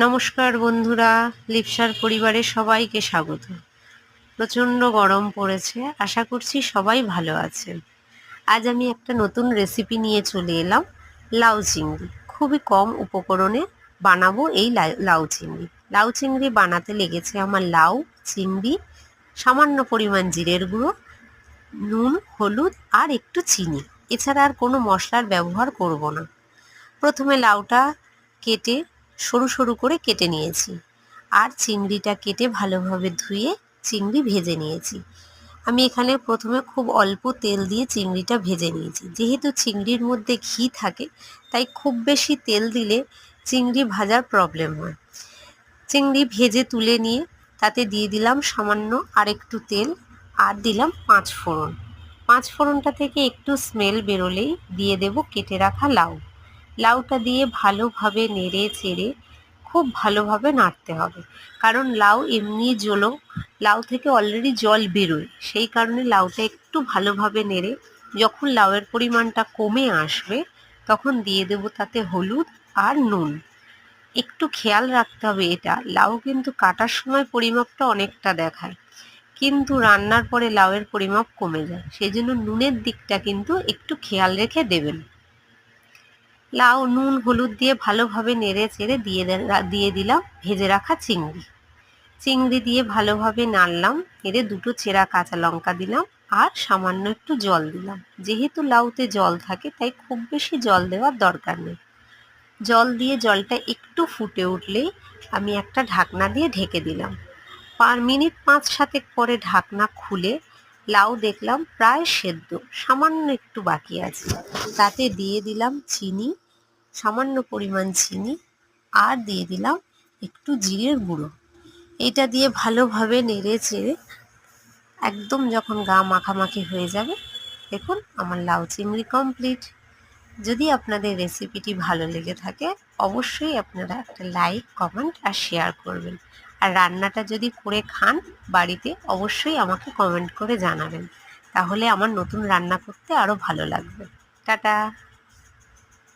নমস্কার বন্ধুরা, লিপসার পরিবারে সবাইকে স্বাগত। প্রচণ্ড গরম পড়েছে, আশা করছি সবাই ভালো আছেন। আজ আমি একটা নতুন রেসিপি নিয়ে চলে এলাম, লাউ চিংড়ি। খুবই কম উপকরণে বানাবো এই লাউ চিংড়ি। লাউ চিংড়ি বানাতে লেগেছে আমার লাউ, চিংড়ি, সামান্য পরিমাণ জিরের গুঁড়ো, নুন, হলুদ আর একটু চিনি। এছাড়া আর কোনো মশলার ব্যবহার করব না। প্রথমে লাউটা কেটে সরু সরু করে কেটে নিয়েছি, আর চিংড়িটা কেটে ভালোভাবে ধুয়ে চিংড়ি ভেজে নিয়েছি। আমি এখানে প্রথমে খুব অল্প তেল দিয়ে চিংড়িটা ভেজে নিয়েছি। যেহেতু চিংড়ির মধ্যে ঘি থাকে, তাই খুব বেশি তেল দিলে চিংড়ি ভাজার প্রবলেম হয়। চিংড়ি ভেজে তুলে নিয়ে তাতে দিয়ে দিলাম সামান্য আর একটু তেল, আর দিলাম 5 ফোড়ন। 5 ফোড়নটা থেকে একটু স্মেল বেরোলেই দিয়ে দেব কেটে রাখা লাউ। লাউটা দিয়ে ভালোভাবে নেড়ে চেড়ে খুব ভালোভাবে নাড়তে হবে, কারণ লাউ এমনি লাউ থেকে অলরেডি জল বেরোয়। সেই কারণে লাউটা একটু ভালোভাবে নেড়ে যখন লাউয়ের পরিমাণটা কমে আসবে, তখন দিয়ে দেব তাতে হলুদ আর নুন। একটু খেয়াল রাখতে হবে, এটা লাউ কিন্তু কাটার সময় পরিমাপটা অনেকটা দেখায়, কিন্তু রান্নার পরে লাউয়ের পরিমাপ কমে যায়। সেই জন্য নুনের দিকটা কিন্তু একটু খেয়াল রেখে দেবেন। লাউ, নুন, হলুদ দিয়ে ভালোভাবে নেড়ে চেড়ে দিয়ে দিলাম ভেজে রাখা চিংড়ি। চিংড়ি দিয়ে ভালোভাবে নাড়লাম, এরে দুটো চেরা কাঁচা লঙ্কা দিলাম আর সামান্য একটু জল দিলাম। যেহেতু লাউতে জল থাকে, তাই খুব বেশি জল দেওয়ার দরকার নেই। জল দিয়ে জলটা একটু ফুটে উঠলেই আমি একটা ঢাকনা দিয়ে ঢেকে দিলাম। মিনিট 5-7 পরে ঢাকনা খুলে লাউ দেখলাম প্রায় সেদ্ধ, সামান্য একটু বাকি আছে। তাতে দিয়ে দিলাম চিনি, সামান্য পরিমাণ চিনি, আর দিয়ে দিলাম একটু জিরের গুঁড়ো। এটা দিয়ে ভালোভাবে নেড়ে চেড়ে একদম যখন গা মাখামাখি হয়ে যাবে, দেখুন আমার লাউ চিংড়ি কমপ্লিট। যদি আপনাদের রেসিপিটি ভালো লেগে থাকে, অবশ্যই আপনারা একটা লাইক, কমেন্ট আর শেয়ার করবেন। আর রান্নাটা যদি করে খান বাড়িতে, অবশ্যই আমাকে কমেন্ট করে জানাবেন, তাহলে আমার নতুন রান্না করতে আরও ভালো লাগবে। টাটা।